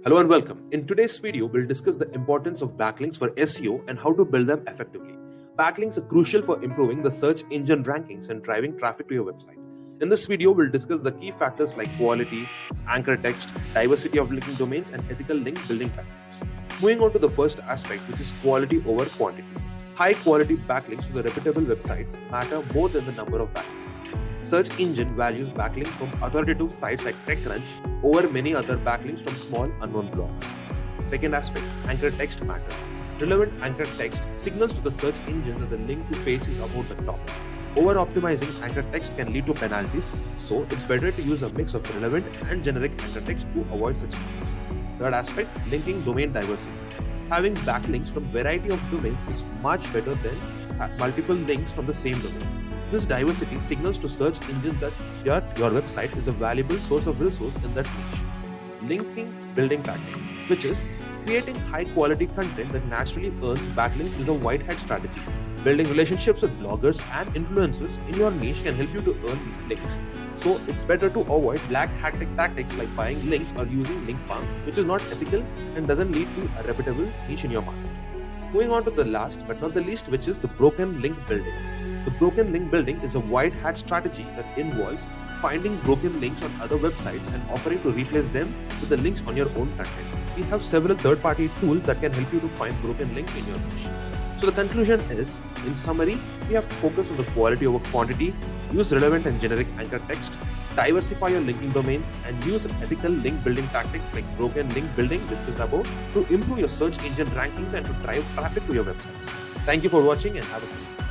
Hello and welcome. In today's video, we'll discuss the importance of backlinks for SEO and how to build them effectively. Backlinks are crucial for improving the search engine rankings and driving traffic to your website. In this video, we'll discuss the key factors like quality, anchor text, diversity of linking domains, and ethical link building tactics. Moving on to the first aspect, which is quality over quantity. High quality backlinks to the reputable websites matter more than the number of backlinks. Search engine values backlinks from authoritative sites like TechCrunch over many other backlinks from small unknown blogs. Second aspect, anchor text matters. Relevant anchor text signals to the search engine that the link to page is about the topic. Over optimizing anchor text can lead to penalties, so it's better to use a mix of relevant and generic anchor text to avoid such issues. Third aspect, linking domain diversity. Having backlinks from variety of domains is much better than multiple links from the same domain. This diversity signals to search engines that your website is a valuable source of resource in that niche. Linking building tactics, which is creating high quality content that naturally earns backlinks, is a white hat strategy. Building relationships with bloggers and influencers in your niche can help you to earn links. So it's better to avoid black hat tactics like buying links or using link farms, which is not ethical and doesn't lead to a reputable niche in your market. Moving on to the last but not the least, which is the broken link building. The broken link building is a white hat strategy that involves finding broken links on other websites and offering to replace them with the links on your own content. We have several third-party tools that can help you to find broken links in your niche. So the conclusion is, in summary, we have to focus on the quality over quantity, use relevant and generic anchor text, diversify your linking domains, and use ethical link building tactics like broken link building discussed above to improve your search engine rankings and to drive traffic to your websites. Thank you for watching and have a good day.